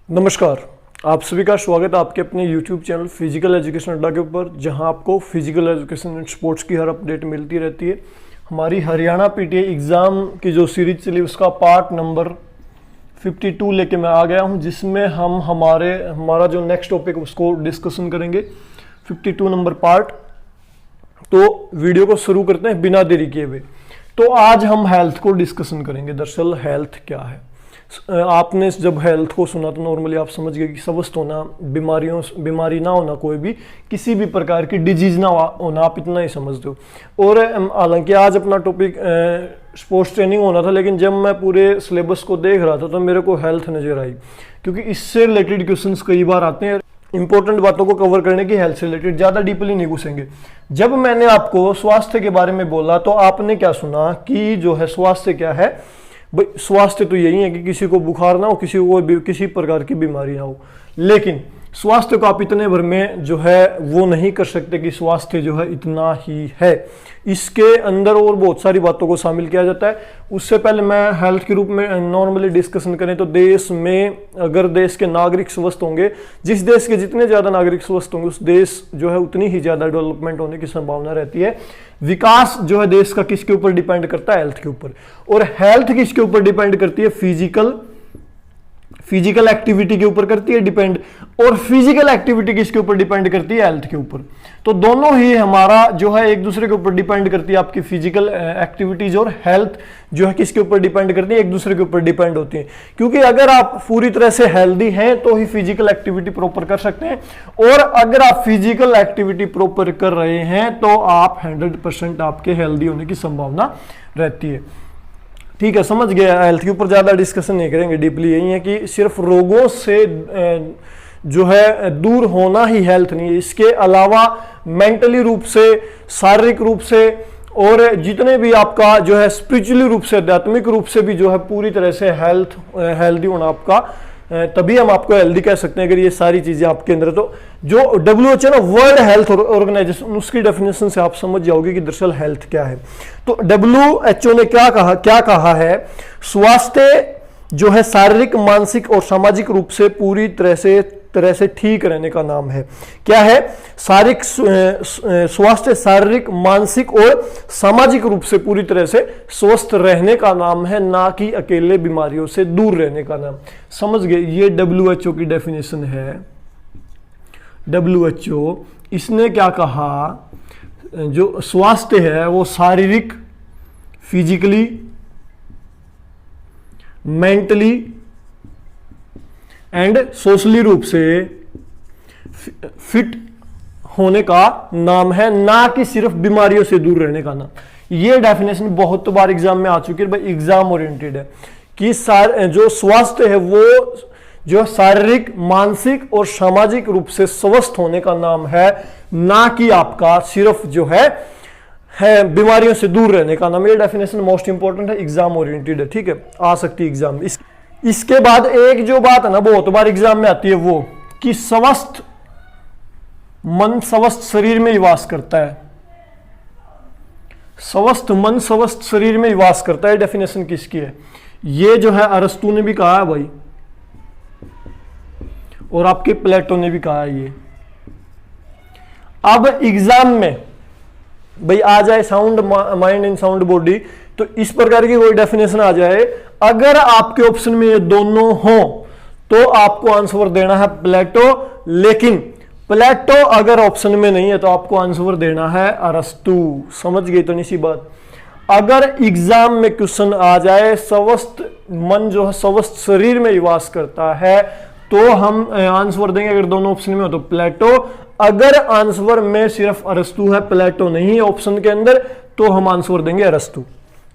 नमस्कार, आप सभी का स्वागत है आपके अपने YouTube चैनल फिजिकल एजुकेशन अड्डा के ऊपर, जहां आपको फिजिकल एजुकेशन एंड स्पोर्ट्स की हर अपडेट मिलती रहती है। हमारी हरियाणा पीटीए एग्ज़ाम की जो सीरीज चली उसका पार्ट नंबर 52 लेके मैं आ गया हूं, जिसमें हम हमारा जो नेक्स्ट टॉपिक उसको डिस्कशन करेंगे, 52 नंबर पार्ट। तो वीडियो को शुरू करते हैं बिना देरी किए हुए। तो आज हम हेल्थ को डिस्कशन करेंगे। दरअसल हेल्थ क्या है, आपने जब हेल्थ को सुना तो नॉर्मली आप समझ गए कि स्वस्थ होना, बीमारी ना होना, कोई भी किसी भी प्रकार की डिजीज ना होना, आप इतना ही समझते हो। और हालांकि आज अपना टॉपिक स्पोर्ट्स ट्रेनिंग होना था, लेकिन जब मैं पूरे सिलेबस को देख रहा था तो मेरे को हेल्थ नजर आई, क्योंकि इससे रिलेटेड क्वेश्चंस कई बार आते हैं। इंपॉर्टेंट बातों को कवर करने की हेल्थ से रिलेटेड ज़्यादा डीपली नहीं घुसेंगे। जब मैंने आपको स्वास्थ्य के बारे में बोला तो आपने क्या सुना कि जो है स्वास्थ्य क्या है। भाई स्वास्थ्य तो यही है कि किसी को बुखार ना हो, किसी को किसी प्रकार की बीमारी ना हो। लेकिन स्वास्थ्य को आप इतने भर में जो है वो नहीं कर सकते कि स्वास्थ्य जो है इतना ही है। इसके अंदर और बहुत सारी बातों को शामिल किया जाता है। उससे पहले मैं हेल्थ के रूप में नॉर्मली डिस्कशन करें तो देश में अगर देश के नागरिक स्वस्थ होंगे, जिस देश के जितने ज़्यादा नागरिक स्वस्थ होंगे उस देश जो है उतनी ही ज़्यादा डेवलपमेंट होने की संभावना रहती है। विकास जो है देश का किसके ऊपर डिपेंड करता है? हेल्थ के ऊपर। और हेल्थ किसके ऊपर डिपेंड करती है? फिजिकल एक्टिविटी के ऊपर करती है डिपेंड। और फिजिकल एक्टिविटी किसके ऊपर डिपेंड करती है? हेल्थ के ऊपर। तो दोनों ही हमारा जो है एक दूसरे के ऊपर डिपेंड करती है। आपकी फिजिकल एक्टिविटीज और हेल्थ जो है किसके ऊपर डिपेंड करती है? एक दूसरे के ऊपर डिपेंड होती है। क्योंकि अगर आप पूरी तरह से हेल्दी हैं तो ही फिजिकल एक्टिविटी प्रॉपर कर सकते हैं, और अगर आप फिजिकल एक्टिविटी प्रॉपर कर रहे हैं तो आप 100% आपके हेल्दी होने की संभावना रहती है। ठीक है, समझ गया। हेल्थ के ऊपर ज़्यादा डिस्कशन नहीं करेंगे डीपली। यही है कि सिर्फ रोगों से जो है दूर होना ही हेल्थ नहीं है, इसके अलावा मेंटली रूप से, शारीरिक रूप से, और जितने भी आपका जो है स्पिरिचुअली रूप से, आध्यात्मिक रूप से भी जो है पूरी तरह से हेल्दी होना आपका, तभी हम आपको हेल्दी कह सकते हैं अगर ये सारी चीजें आपके अंदर। तो जो WHO है ना, वर्ल्ड हेल्थ ऑर्गेनाइजेशन, उसकी डेफिनेशन से आप समझ जाओगे कि दरअसल हेल्थ क्या है। तो WHO ने क्या कहा है? स्वास्थ्य जो है शारीरिक, मानसिक और सामाजिक रूप से पूरी तरह से ठीक रहने का नाम है। क्या है? स्वास्थ्य शारीरिक, मानसिक और सामाजिक रूप से पूरी तरह से स्वस्थ रहने का नाम है, ना कि अकेले बीमारियों से दूर रहने का नाम। समझ गए? ये WHO की डेफिनेशन है। WHO इसने क्या कहा? जो स्वास्थ्य है वो शारीरिक, फिजिकली, मेंटली एंड सोशली रूप से फिट होने का नाम है, ना कि सिर्फ बीमारियों से दूर रहने का नाम। ये डेफिनेशन बहुत बार एग्जाम में आ चुकी है, भाई एग्जाम ओरिएंटेड है कि जो स्वास्थ्य है वो जो शारीरिक, मानसिक और सामाजिक रूप से स्वस्थ होने का नाम है, ना कि आपका सिर्फ जो है बीमारियों से दूर रहने का नाम। ये डेफिनेशन मोस्ट इंपॉर्टेंट है, एग्जाम ओरिएंटेड है। ठीक है, आ सकती है एग्जाम में। इसके बाद एक जो बात है ना बहुत बार एग्जाम में आती है, वो कि स्वस्थ मन स्वस्थ शरीर में ही वास करता है। स्वस्थ मन स्वस्थ शरीर में ही वास करता है, डेफिनेशन किसकी है? ये जो है अरस्तु ने भी कहा है भाई, और आपके प्लेटो ने भी कहा है ये। अब एग्जाम में भाई आ जाए sound mind in sound body, तो इस प्रकार की कोई डेफिनेशन आ जाए, अगर आपके ऑप्शन में ये दोनों हो तो आपको आंसर देना है प्लेटो। लेकिन प्लेटो अगर ऑप्शन में नहीं है तो आपको आंसर देना है अरस्तु। समझ गई तो नहीं सी बात? अगर एग्जाम में क्वेश्चन आ जाए स्वस्थ मन जो है स्वस्थ शरीर में निवास करता है, तो हम आंसर देंगे अगर दोनों ऑप्शन में हो तो प्लेटो। अगर आंसर में सिर्फ अरस्तु है, प्लेटो नहीं है ऑप्शन के अंदर, तो हम आंसर देंगे अरस्तु।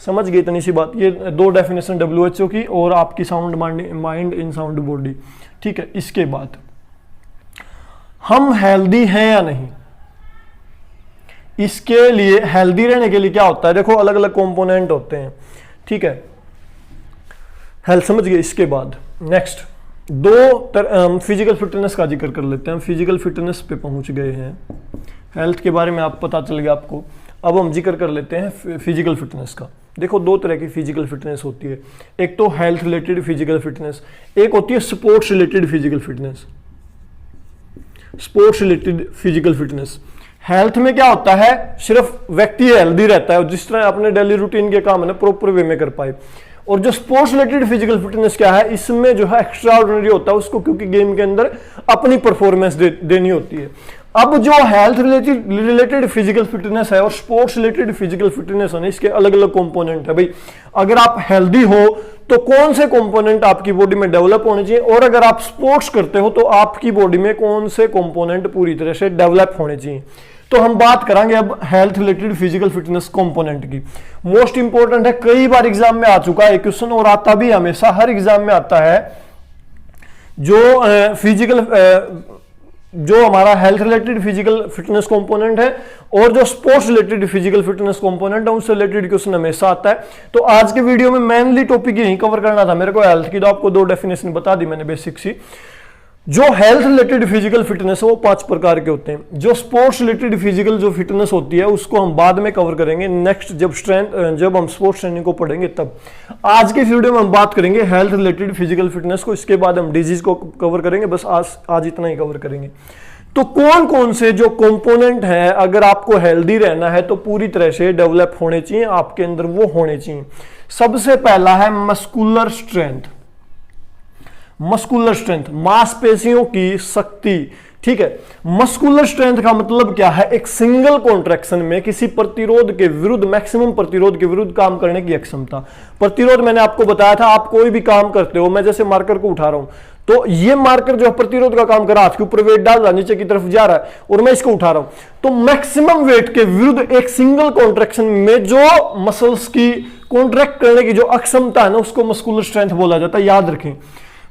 समझ गई इतनी सी बात? ये दो डेफिनेशन WHO की और आपकी sound mind in sound body. ठीक है, इसके बाद हम हेल्दी हैं या नहीं, इसके लिए हेल्दी रहने के लिए क्या होता है? देखो अलग अलग कंपोनेंट होते हैं। ठीक है, हेल्थ समझ गए। इसके बाद नेक्स्ट फिजिकल फिटनेस का जिक्र कर लेते हैं। फिजिकल फिटनेस पे पहुंच गए हैं, हेल्थ के बारे में आप पता चल गया आपको। अब हम जिक्र कर लेते हैं फिजिकल फिटनेस का। देखो दो तरह की फिजिकल फिटनेस होती है, एक तो हेल्थ रिलेटेड फिजिकल फिटनेस, एक होती है sports related physical fitness. Sports related physical fitness, health में क्या होता है, सिर्फ व्यक्ति हेल्दी रहता है और जिस तरह अपने डेली रूटीन के काम है ना प्रॉपर वे में कर पाए। और जो स्पोर्ट्स रिलेटेड फिजिकल फिटनेस क्या है, इसमें जो है एक्स्ट्रा ऑर्डिनरी होता है उसको, क्योंकि गेम के अंदर अपनी परफॉर्मेंस देनी होती है। अब जो हेल्थ रिलेटेड फिजिकल फिटनेस है और स्पोर्ट्स रिलेटेड फिजिकल फिटनेस है ना, इसके अलग अलग कंपोनेंट है भाई। अगर आप हेल्दी हो तो कौन से कंपोनेंट आपकी बॉडी में डेवलप होने चाहिए, और अगर आप स्पोर्ट्स करते हो तो आपकी बॉडी में कौन से कंपोनेंट पूरी तरह से डेवलप होने चाहिए। तो हम बात करेंगे अब health related physical fitness component की। मोस्ट इंपॉर्टेंट है, कई बार एग्जाम में आ चुका है क्वेश्चन और आता भी हमेशा हर एग्जाम में आता है। जो हमारा health related physical fitness component है और जो sports related physical fitness component है उससे रिलेटेड क्वेश्चन हमेशा आता है। तो आज के वीडियो में मेनली टॉपिक यही कवर करना था मेरे को हेल्थ की, तो आपको दो डेफिनेशन बता दी मैंने बेसिक सी। जो हेल्थ रिलेटेड फिजिकल फिटनेस है वो 5 प्रकार के होते हैं। जो स्पोर्ट्स रिलेटेड फिजिकल जो फिटनेस होती है उसको हम बाद में कवर करेंगे, नेक्स्ट जब हम स्पोर्ट्स ट्रेनिंग को पढ़ेंगे तब। आज के वीडियो में हम बात करेंगे हेल्थ रिलेटेड फिजिकल फिटनेस को, इसके बाद हम डिजीज को कवर करेंगे, बस आज इतना ही कवर करेंगे। तो कौन कौन से जो कंपोनेंट है अगर आपको हेल्दी रहना है तो पूरी तरह से डेवलप होने चाहिए आपके अंदर, वो होने चाहिए। सबसे पहला है मस्कुलर स्ट्रेंथ। मस्कुलर स्ट्रेंथ, मांसपेशियों की शक्ति, ठीक है। मस्कुलर स्ट्रेंथ का मतलब क्या है, एक सिंगल कॉन्ट्रैक्शन में किसी प्रतिरोध के विरुद्ध, मैक्सिमम प्रतिरोध के विरुद्ध काम करने की क्षमता। प्रतिरोध मैंने आपको बताया था, आप कोई भी काम करते हो, मैं जैसे मार्कर को उठा रहा हूं तो ये मार्कर जो प्रतिरोध का काम कर रहा है, हाथ के ऊपर वेट डाल रहा है, नीचे की तरफ जा रहा है और मैं इसको उठा रहा हूं, तो मैक्सिमम वेट के विरुद्ध एक सिंगल कॉन्ट्रैक्शन में जो मसल्स की कॉन्ट्रैक्ट करने की जो अक्षमता है ना उसको मस्कुलर स्ट्रेंथ बोला जाता है, याद रखें।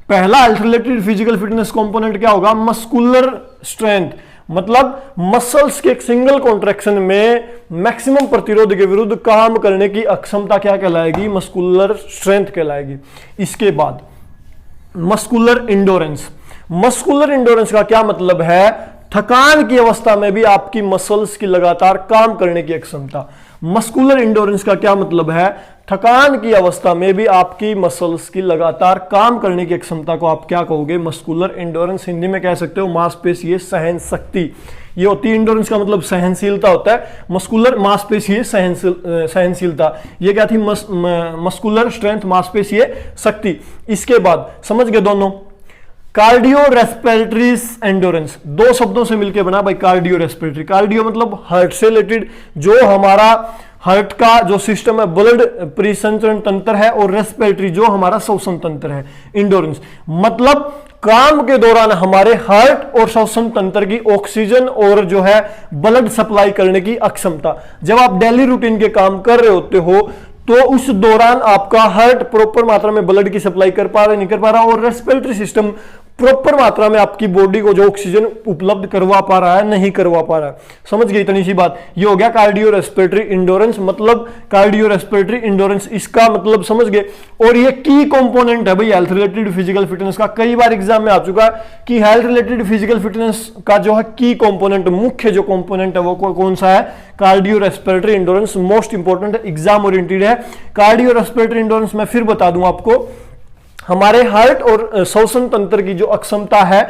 पहला health related physical fitness component क्या होगा, मस्कुलर स्ट्रेंथ, मतलब मसल्स के एक सिंगल कॉन्ट्रैक्शन में मैक्सिमम प्रतिरोध के विरुद्ध काम करने की अक्षमता क्या कहलाएगी, मस्कुलर स्ट्रेंथ कहलाएगी। इसके बाद मस्कुलर इंडोरेंस। मस्कुलर इंडोरेंस का क्या मतलब है, थकान की अवस्था में भी आपकी मसल्स की लगातार काम करने की क्षमता। मस्कुलर इंडोरेंस का क्या मतलब है, थकान की अवस्था में भी आपकी मसल्स की लगातार काम करने की क्षमता को आप क्या कहोगे, मस्कुलर इंडोरेंस। हिंदी में कह सकते हो मांसपेशीय सहन शक्ति, ये होती है। इंडोरेंस का मतलब सहनशीलता होता है, मस्कुलर मांसपेशीय सहनशीलता, ये क्या थी, मस्कुलर स्ट्रेंथ, मांसपेशीय शक्ति। इसके बाद समझ गए दोनों, कार्डियो रेस्पिरेटरी एंडोरेंस, दो शब्दों से मिलकर बना भाई कार्डियो रेस्पिरेटरी। कार्डियो मतलब हार्ट से रिलेटेड, जो हमारा हार्ट का जो सिस्टम है, ब्लड परिसंचरण तंत्र है, और रेस्पिरेटरी जो हमारा श्वसन तंत्र है। इंडोरेंस मतलब काम के दौरान हमारे हार्ट और श्वसन तंत्र की ऑक्सीजन और जो है ब्लड सप्लाई करने की अक्षमता। जब आप डेली रूटीन के काम कर रहे होते हो तो उस दौरान आपका हार्ट प्रॉपर मात्रा में ब्लड की सप्लाई कर पा रहा नहीं कर पा रहा, और रेस्पिरेटरी सिस्टम प्रॉपर मात्रा में आपकी बॉडी को जो ऑक्सीजन उपलब्ध करवा पा रहा है, नहीं करवा पा रहा है। समझ गए इतनी सी बात, ये हो गया कार्डियो रेस्पिरेटरी इंडोरेंस, मतलब कार्डियो रेस्पिरेटरी इंडोरेंस, इसका मतलब समझ गए। और ये की कंपोनेंट है भाई हेल्थ रिलेटेड फिजिकल फिटनेस का, कई बार एग्जाम में आ चुका है कि हेल्थ रिलेटेड फिजिकल फिटनेस का जो है की कंपोनेंट, मुख्य जो कंपोनेंट है वो कौन सा है, cardio respiratory endurance. Most important है, एग्जाम ओरिएंटेड है। कार्डियो रेस्पिरेटरी इंडोरेंस मैं फिर बता दूं आपको, हमारे हार्ट और श्वसन तंत्र की जो अक्षमता है,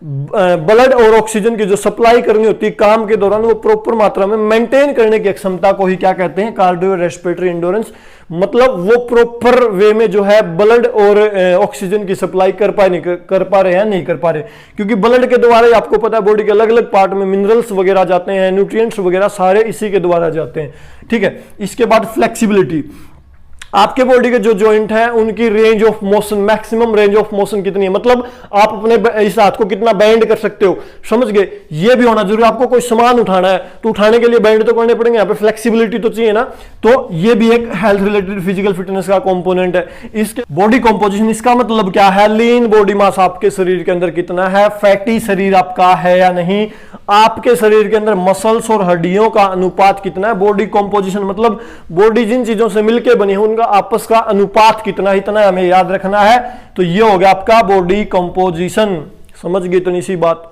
ब्लड और ऑक्सीजन की जो सप्लाई करनी होती है काम के दौरान, वो प्रॉपर मात्रा में मेंटेन करने की क्षमता को ही क्या कहते हैं, कार्डियो रेस्पिरेटरी इंडोरेंस। मतलब वो प्रॉपर वे में जो है ब्लड और ऑक्सीजन की सप्लाई कर पा रहे हैं, नहीं कर पा रहे, क्योंकि ब्लड के द्वारा ही आपको पता है बॉडी के अलग अलग पार्ट में मिनरल्स वगैरह जाते हैं, न्यूट्रिएंट्स वगैरह सारे इसी के द्वारा जाते हैं, ठीक है। इसके बाद फ्लेक्सिबिलिटी, आपके बॉडी के जो जॉइंट है उनकी range of motion, maximum range of motion कितनी है, मतलब आप अपने इस हाथ को कितना बेंड कर सकते हो, समझ गए। ये भी होना जरूरी, आपको कोई सामान उठाना है तो उठाने के लिए बेंड तो करने पड़ेंगे, यहाँ पे फ्लेक्सिबिलिटी तो चाहिए ना, तो ये भी एक हेल्थ रिलेटेड फिजिकल फिटनेस का कंपोनेंट है। इसके बॉडी कंपोजिशन, इसका मतलब क्या है, लीन बॉडी मास आपके शरीर के अंदर कितना है, फैटी शरीर आपका है या नहीं, आपके शरीर के अंदर मसल्स और हड्डियों का अनुपात कितना है। बॉडी कंपोजिशन मतलब बॉडी जिन चीजों से मिलकर बनी है उनका आपस का अनुपात कितना, इतना हमें याद रखना है। तो ये हो गया आपका बॉडी कंपोजिशन, समझ गए इतनी सी बात।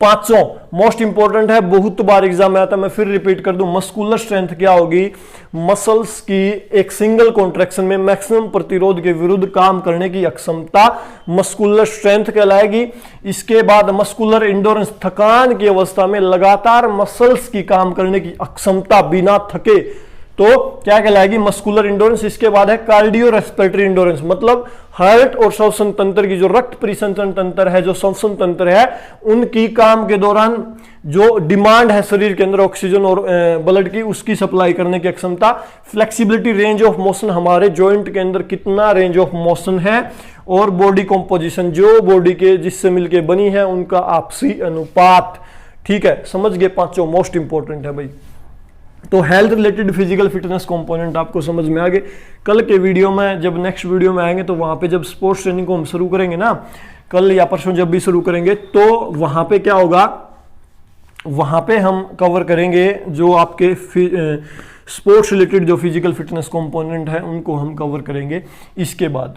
पांचों मोस्ट इंपॉर्टेंट है, बहुत बार एग्जाम में आता है, मैं फिर रिपीट कर दूं। मस्कुलर स्ट्रेंथ क्या होगी? मसल्स की एक सिंगल कॉन्ट्रैक्शन में मैक्सिमम प्रतिरोध के विरुद्ध काम करने की अक्षमता मस्कुलर स्ट्रेंथ कहलाएगी। इसके बाद मस्कुलर इंडोरेंस, थकान की अवस्था में लगातार मसल्स की काम करने की अक्षमता बिना थके, तो क्या कहलाएगी? Muscular endurance. इसके बाद है कार्डियो रेस्पिरेटरी इंडोरेंस, मतलब हार्ट और श्वसन तंत्र की जो रक्त परिसंचरण तंत्र है, जो श्वसन तंत्र है, उनकी काम के दौरान जो डिमांड है शरीर के अंदर ऑक्सीजन और ब्लड की, उसकी सप्लाई करने की क्षमता। फ्लेक्सिबिलिटी, रेंज ऑफ मोशन, हमारे जॉइंट के अंदर कितना रेंज ऑफ मोशन है, और बॉडी कॉम्पोजिशन, जो बॉडी के जिससे मिलके बनी है उनका आपसी अनुपात। ठीक है, समझ गए? पांचों मोस्ट इंपॉर्टेंट है भाई। तो health related physical fitness component आपको समझ में आ गए। कल के वीडियो में, जब नेक्स्ट वीडियो में आएंगे, तो वहां पे जब स्पोर्ट्स ट्रेनिंग को हम शुरू करेंगे ना, कल या परसों जब भी शुरू करेंगे, तो वहां पे क्या होगा? वहां पे हम कवर करेंगे जो आपके स्पोर्ट्स रिलेटेड जो फिजिकल फिटनेस कंपोनेंट है, उनको हम कवर करेंगे इसके बाद।